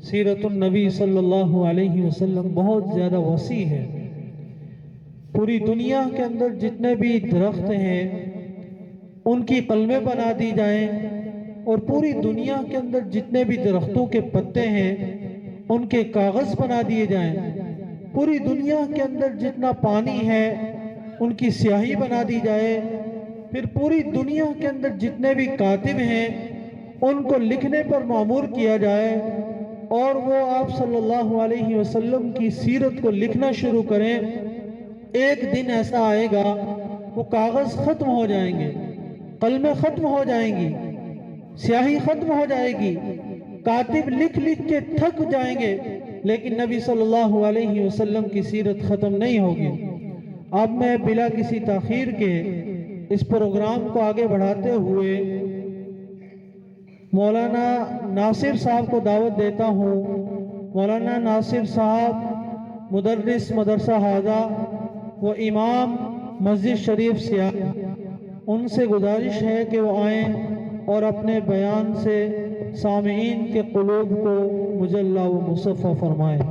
سیرت النبی صلی اللہ علیہ وسلم بہت زیادہ وسیع ہے۔ پوری دنیا کے اندر جتنے بھی درخت ہیں ان کی قلمیں بنا دی جائیں، اور پوری دنیا کے اندر جتنے بھی درختوں کے پتے ہیں ان کے کاغذ بنا دیے جائیں، پوری دنیا کے اندر جتنا پانی ہے ان کی سیاہی بنا دی جائے، پھر پوری دنیا کے اندر جتنے بھی کاتب ہیں ان کو لکھنے پر مأمور کیا جائے، اور وہ آپ صلی اللہ علیہ وسلم کی سیرت کو لکھنا شروع کریں۔ ایک دن ایسا آئے گا وہ کاغذ ختم ہو جائیں گے، قلمیں ختم ہو جائیں گی، سیاہی ختم ہو جائے گی، کاتب لکھ لکھ کے تھک جائیں گے، لیکن نبی صلی اللہ علیہ وسلم کی سیرت ختم نہیں ہوگی۔ اب میں بلا کسی تاخیر کے اس پروگرام کو آگے بڑھاتے ہوئے مولانا ناصر صاحب کو دعوت دیتا ہوں۔ مولانا ناصر صاحب مدرس مدرسہ ہادہ و امام مسجد شریف سیال، ان سے گزارش ہے کہ وہ آئیں اور اپنے بیان سے سامعین کے قلوب کو مجلہ و مصفح فرمائیں۔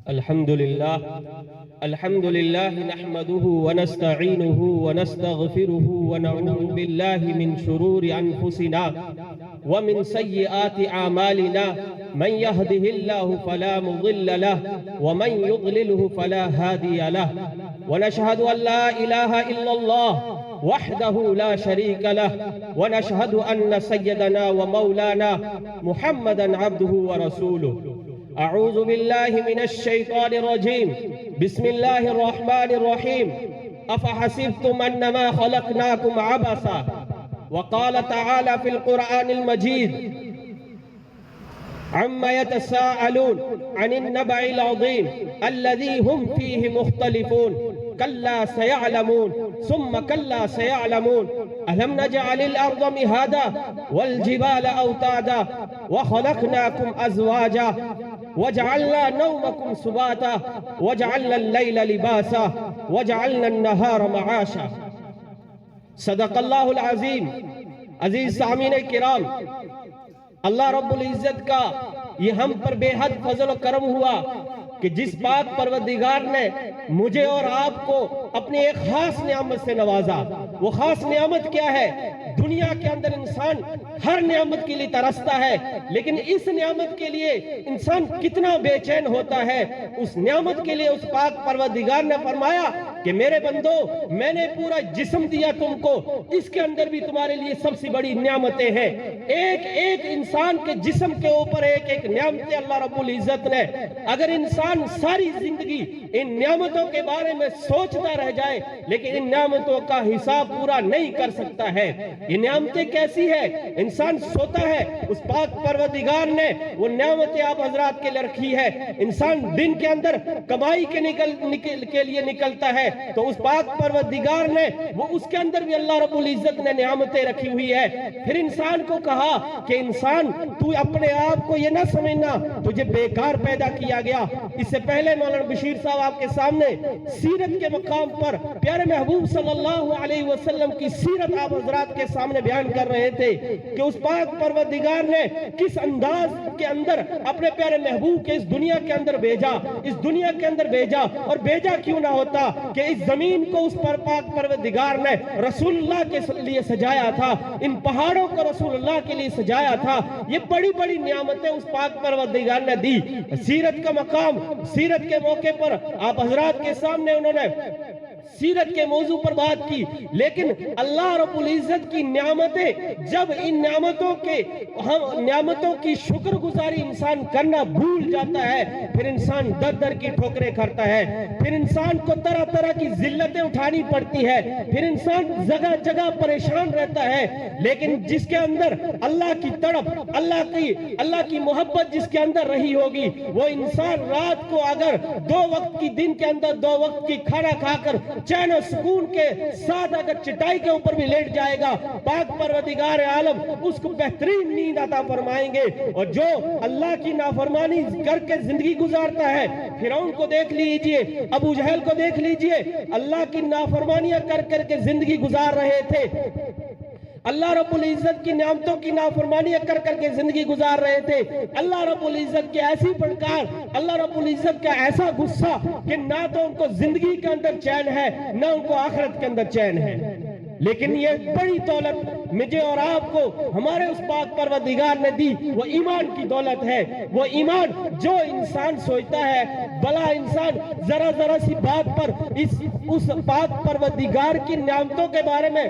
الحمد لله نحمده ونستعينه ونستغفره ونعوذ بالله من شرور أنفسنا ومن سيئات أعمالنا، من يهده الله فلا مضل له ومن يضلله فلا هادي له، ونشهد أن لا إله إلا الله وحده لا شريك له، ونشهد أن سيدنا ومولانا محمدا عبده ورسوله۔ أعوذ بالله من الشيطان الرجيم، بسم الله الرحمن الرحيم، أفحسبتم أنما خلقناكم عبثا، وقال تعالى في القرآن المجيد عما يتساءلون عن النبأ العظيم الذي هم فيه مختلفون، كلا سيعلمون ثم كلا سيعلمون، ألم نجعل الأرض مهادا والجبال أوتادا وخلقناكم أزواجا وجعلنا نومكم سباتا وجعلنا الليل لباسا وجعلنا النهار معاشا۔ صدق اللہ العظیم۔ عزیز سامعین کرام، اللہ رب العزت کا یہ ہم پر بے حد فضل و کرم ہوا کہ جس پاک پروردگار نے مجھے اور آپ کو اپنی ایک خاص نعمت سے نوازا۔ وہ خاص نعمت کیا ہے؟ دنیا کے اندر انسان ہر نعمت کے لیے ترستا ہے، لیکن اس نعمت کے لیے انسان کتنا بے چین ہوتا ہے۔ اس نعمت کے لیے اس پاک پروردگار نے فرمایا کہ میرے بندو، میں نے پورا جسم دیا تم کو، اس کے اندر بھی تمہارے لیے سب سے بڑی نعمتیں ہیں۔ ایک ایک انسان کے جسم کے اوپر ایک ایک نعمتیں اللہ رب العزت نے، اگر انسان ساری زندگی ان نعمتوں کے بارے میں سوچتا رہ جائے لیکن ان نعمتوں کا حساب پورا نہیں کر سکتا ہے۔ یہ نعمتیں کیسی ہے؟ انسان سوتا ہے، اس پاک پروردگار نے وہ نعمتیں آپ حضرات کے لیے رکھی ہے۔ انسان دن کے اندر کمائی کے لیے نکلتا ہے تو اس پاک پروردگار نے وہ اس کے اندر بھی اللہ رب العزت نے نعمتیں رکھی ہوئی ہے۔ پھر انسان کو کہا کہ انسان تو اپنے آپ کو یہ نہ سمجھنا تجھے بیکار پیدا کیا گیا۔ اس سے پہلے مولانا بشیر صاحب آپ کے سامنے سیرت کے مقام پر پیارے محبوب صلی اللہ علیہ وسلم کی سیرت آپ حضرات کے سامنے بیان کر رہے تھے کہ اس پاک پروردگار نے کس انداز کے اندر اپنے پیارے محبوب کے اس دنیا کے اندر بھیجا، اس دنیا کے اندر بھیجا، اور بھیجا کیوں نہ ہوتا کہ اس زمین کو اس پر پاک پروردگار نے رسول اللہ کے لیے سجایا تھا، ان پہاڑوں کو رسول اللہ کے لیے سجایا تھا۔ یہ بڑی بڑی نعمتیں اس پاک پروردگار نے دی۔ سیرت کا مقام، سیرت کے موقع پر آپ حضرات کے سامنے انہوں نے سیرت کے موضوع پر بات کی، لیکن اللہ رب العزت کی نعمتیں، جب ان نعمتوں کی شکر گزاری انسان کرنا بھول جاتا ہے، پھر انسان در در کی ٹھوکریں کھاتا ہے، پھر انسان کو طرح طرح کی ذلتیں اٹھانی پڑتی ہے، پھر انسان جگہ جگہ پریشان رہتا ہے۔ لیکن جس کے اندر اللہ کی تڑپ، اللہ کی محبت جس کے اندر رہی ہوگی، وہ انسان رات کو اگر 2 وقت کی دن کے اندر 2 وقت کی کھانا کھا کر چین و سکون کے ساتھ اگر چٹائی کے اوپر بھی لیٹ جائے گا، پاک پروردگار عالم اس کو بہترین نیند عطا فرمائیں گے۔ اور جو اللہ کی نافرمانی کر کے زندگی گزارتا ہے، فرعون کو دیکھ لیجئے، ابو جہل کو دیکھ لیجئے، اللہ کی نافرمانیاں کر کر کے زندگی گزار رہے تھے، اللہ رب العزت کی نعمتوں کی نافرمانیاں کر کر کے زندگی گزار رہے تھے۔ اللہ رب العزت کی ایسی پھٹکار، اللہ رب العزت کا ایسا غصہ کہ نہ تو ان کو زندگی کے اندر چین ہے، نہ ان کو آخرت کے اندر چین ہے۔ لیکن یہ بڑی دولت مجھے اور آپ کو ہمارے اس پاک پروردگار نے دی، وہ ایمان کی دولت ہے۔ وہ ایمان جو انسان سوچتا ہے، بلا انسان ذرا ذرا سی بات پر اس پاک پروردگار کی نعمتوں کے بارے میں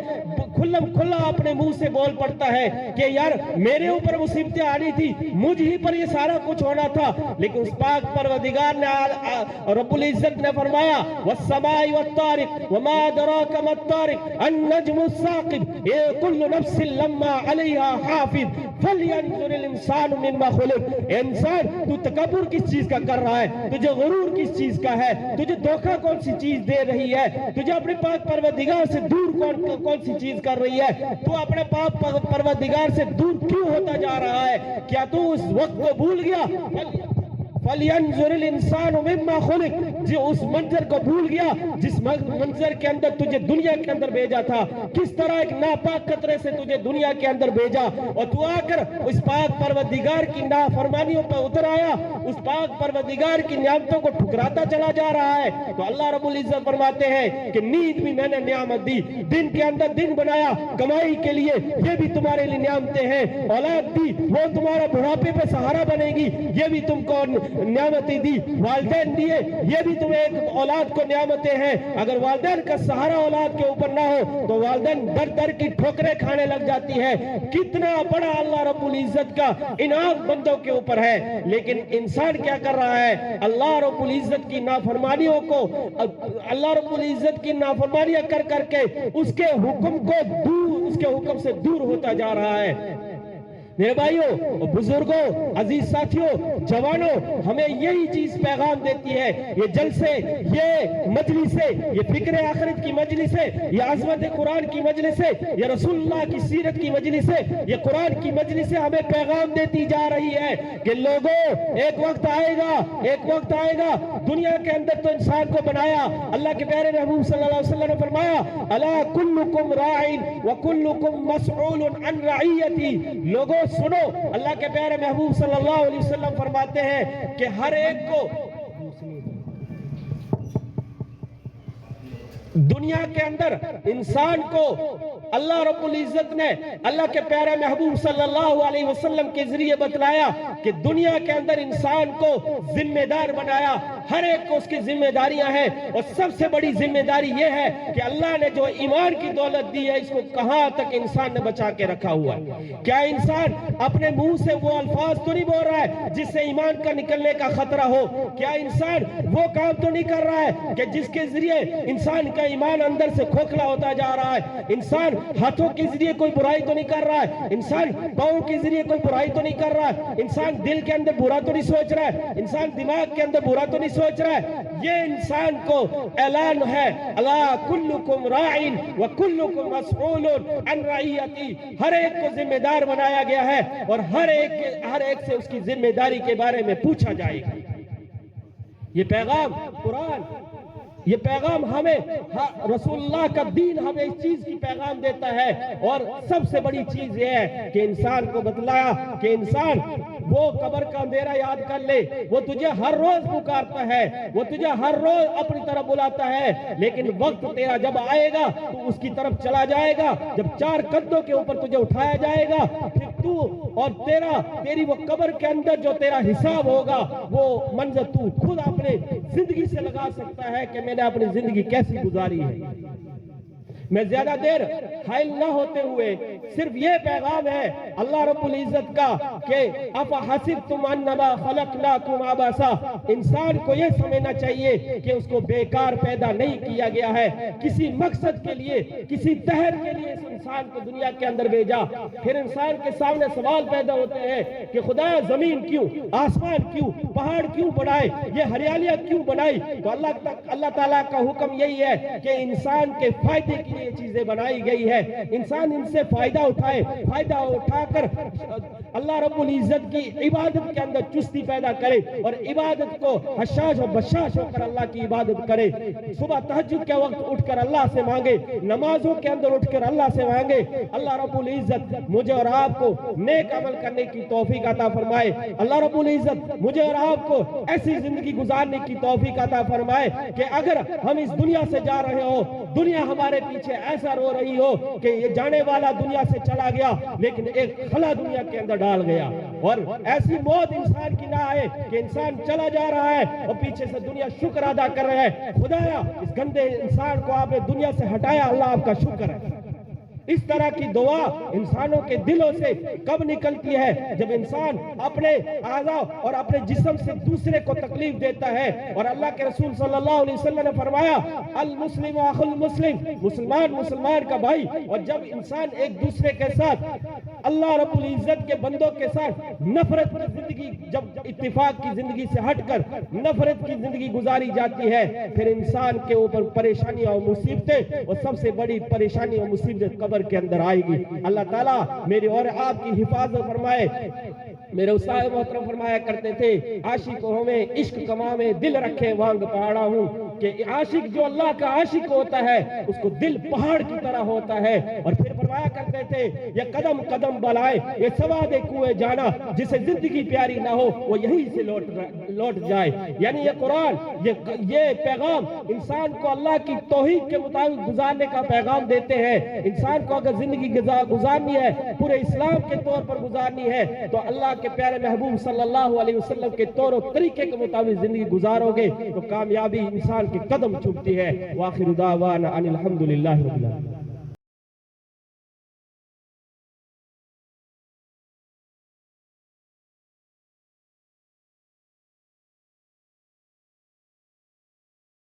کھلم کھلا اپنے منہ سے بول پڑتا ہے کہ یار میرے اوپر مصیبتیں آنی تھی، مجھ ہی پر یہ سارا کچھ ہونا تھا۔ لیکن اس پاک پروردگار نے رب العزت نے فرمایا والسماء والطارق وما ادراک ما الطارق النجم الثاقب كل نفس لما عليها حافظ فلينظر الانسان مما خلق۔ انسان تو تکبر کس چیز کا کر رہا ہے؟ تجھے غرور کس چیز کا ہے؟ تجھے دھوکہ کون سی چیز دے رہی ہے؟ تجھے اپنے پاک پروردگار سے دور کون سی چیز کر رہی ہے؟ تو اپنے پاک پروردگار سے دور کیوں ہوتا جا رہا ہے؟ کیا تو اس وقت کو بھول گیا؟ فَلْيَنْظُرِ الْإِنسَانُ مِمَّا خُلِقَ، جو اس منظر کو بھول گیا جس منظر کے اندر تجھے دنیا کے اندر بھیجا تھا، کس طرح ایک ناپاک قطرے سے تجھے دنیا کے اندر بھیجا، اور تو آ کر اس پاک پروردگار کی نافرمانیوں پر اتر آیا، اس پاک پروردگار کی نعمتوں کو ٹھکراتا چلا جا رہا ہے۔ تو اللہ رب العزت فرماتے ہیں کہ نیند بھی میں نے نعمت دی، دن کے اندر دن بنایا کمائی کے لیے، یہ بھی تمہارے لیے نعمتیں ہیں، اولاد دی وہ تمہارا بڑھاپے پہ سہارا بنے گی، یہ بھی تم کو نعمتیں دی، والدین دیے یہ بھی تمہیں ایک اولاد کو نعمتیں ہیں۔ اگر والدین کا سہارا اولاد کے اوپر نہ ہو تو والدین در در کی ٹھوکریں کھانے لگ جاتی ہے۔ کتنا بڑا اللہ رب العزت کا انعام بندوں کے اوپر ہے، لیکن انسان کیا کر رہا ہے؟ اللہ رب العزت کی نافرمانیوں کو، اللہ رب العزت کی نافرمانیاں کر کر کے اس کے حکم کو دور، اس کے حکم سے دور ہوتا جا رہا ہے۔ میرے بھائیوں، بزرگوں، عزیز ساتھیوں، جوانوں، ہمیں یہی چیز پیغام دیتی ہے۔ یہ جلسے، یہ مجلسیں، یہ فکر آخرت کی مجلسیں، یہ عظمت قرآن کی مجلسیں، یہ رسول اللہ کی سیرت کی مجلسیں، یہ قرآن کی مجلسیں ہمیں پیغام دیتی جا رہی ہے کہ لوگوں ایک وقت آئے گا، ایک وقت آئے گا، دنیا کے اندر تو انسان کو بنایا، اللہ کے پیارے محبوب صلی اللہ علیہ وسلم نے فرمایا الا کلکم راعٍ وکلکم مسئول عن رعیتی۔ لوگوں سنو، اللہ کے پیارے محبوب صلی اللہ علیہ وسلم فرماتے ہیں کہ ہر ایک کو دنیا کے اندر انسان کو اللہ رب العزت نے اللہ کے پیارے محبوب صلی اللہ علیہ وسلم کے ذریعے بتلایا کہ دنیا کے اندر انسان کو ذمہ دار بنایا، ہر ایک کو اس کی ذمہ داریاں ہیں، اور سب سے بڑی ذمہ داری یہ ہے کہ اللہ نے جو ایمان کی دولت دی ہے اس کو کہاں تک انسان نے بچا کے رکھا ہوا ہے۔ کیا انسان اپنے منہ سے وہ الفاظ تو نہیں بول رہا ہے جس سے ایمان کا نکلنے کا خطرہ ہو؟ کیا انسان وہ کام تو نہیں کر رہا ہے کہ جس کے ذریعے انسان کا ایمان اندر سے کھوکھلا ہوتا جا رہا ہے؟ انسان ہاتھوں کے ذریعے کوئی برائی تو نہیں کر رہا ہے، انسان پاؤں کے ذریعے کوئی برائی تو نہیں کر رہا ہے، انسان دل کے اندر برا تو نہیں سوچ رہا ہے، انسان دماغ کے اندر برا تو نہیں سوچ رہا ہے۔ یہ انسان کو اعلان ہے الا کلکم راعٍ وکلکم مسئول عن رعیتی، ہر ایک کو ذمہ دار بنایا گیا ہے اور ہر ایک سے اس کی ذمہ داری کے بارے میں پوچھا جائے گا۔ یہ پیغام قرآن، یہ پیغام ہمیں رسول اللہ کا دین ہمیں اس چیز کی پیغام دیتا ہے، اور سب سے بڑی چیز یہ ہے کہ انسان کو بتلایا کہ انسان وہ قبر کا اندھیرا یاد کر لے، وہ تجھے ہر روز پکارتا ہے، وہ تجھے ہر روز اپنی طرف بلاتا ہے، لیکن وقت تیرا جب آئے گا تو اس کی طرف چلا جائے گا، جب چار قدموں کے اوپر تجھے اٹھایا جائے گا، پھر تو اور تیری وہ قبر کے اندر جو تیرا حساب ہوگا وہ منظر تو خود اپنے زندگی سے لگا سکتا ہے کہ میں نے اپنی زندگی کیسی گزاری ہے۔ میں زیادہ دیر حائل نہ ہوتے ہوئے صرف یہ پیغام ہے اللہ رب العزت کا کہ افحسبتم انما خلقناکم عبثا، انسان کو یہ سمجھنا چاہیے کہ اس کو بیکار پیدا نہیں کیا گیا ہے، کسی مقصد کے لیے، کسی تہر کے لیے اس انسان کو دنیا کے اندر بھیجا۔ پھر انسان کے سامنے سوال پیدا ہوتے ہیں کہ خدا زمین کیوں، آسمان کیوں، پہاڑ کیوں بنائے، یہ ہریالیاں کیوں بنائی؟ تو اللہ تعالیٰ کا حکم یہی ہے کہ انسان کے فائدے کے لیے چیزیں بنائی گئی ہے، انسان ان سے فائدہ اٹھائے، فائدہ اٹھا کر اللہ رب العزت کی عبادت کے اندر چستی پیدا کرے اور عبادت کو حشاش و بشاش ہو کر اللہ کی عبادت کرے، صبح تہجد کے وقت اٹھ کر اللہ سے مانگے، نمازوں کے اندر اٹھ کر اللہ سے مانگے۔ اللہ رب العزت مجھے اور آپ کو نیک عمل کرنے کی توفیق عطا فرمائے، اللہ رب العزت مجھے اور آپ کو ایسی زندگی گزارنے کی توفیق عطا فرمائے کہ اگر ہم اس دنیا سے جا رہے ہو، دنیا ہمارے پیچھے ایسا رو رہی ہو کہ یہ جانے والا دنیا سے چلا گیا لیکن ایک خلا دنیا کے اندر ڈال گیا، اور ایسی موت انسان کی نہ آئے کہ انسان چلا جا رہا ہے اور پیچھے سے دنیا شکر ادا کر رہا ہے، خدایا اس گندے انسان کو آپ نے دنیا سے ہٹایا، اللہ آپ کا شکر ہے۔ اس طرح کی دعا انسانوں کے دلوں سے کب نکلتی ہے؟ جب انسان اپنے اعضاء اور اپنے جسم سے دوسرے کو تکلیف دیتا ہے، اور اللہ کے رسول صلی اللہ علیہ وسلم نے فرمایا المسلم اخو المسلم، مسلمان مسلمان کا بھائی، اور جب انسان ایک دوسرے کے ساتھ اللہ رب العزت کے بندوں کے ساتھ نفرت کی زندگی، جب اتفاق کی زندگی سے ہٹ کر نفرت کی زندگی گزاری جاتی ہے، پھر انسان کے اوپر پریشانیاں اور مصیبتیں، اور سب سے بڑی پریشانی اور مصیبت قبر کے اندر آئے گی۔ اللہ تعالیٰ میری اور آپ کی حفاظت فرمائے۔ میرے استاد محترم فرمایا کرتے تھے عاشق ہمیں عشق کما میں دل رکھے وانگ پہاڑا ہوں، کہ عاشق جو اللہ کا عاشق ہوتا ہے اس کو دل پہاڑ کی طرح ہوتا ہے۔ اور پھر فرمایا کرتے تھے یہ قدم قدم بلائے، یہ سواد کوئے جانا، جسے زندگی پیاری نہ ہو وہ یہی سے لوٹ جائے۔ یعنی یہ قرآن، یہ پیغام انسان کو اللہ کی توحید کے مطابق گزارنے کا پیغام دیتے ہیں۔ انسان کو اگر زندگی گزارنی ہے، پورے اسلام کے طور پر گزارنی ہے، تو اللہ کے پیارے محبوب صلی اللہ علیہ وسلم کے طور و طریقے کے مطابق زندگی گزارو گے تو کامیابی انسان کے قدم چومتی ہے۔ وآخر دعوانا ان الحمدللہ رب العالمین۔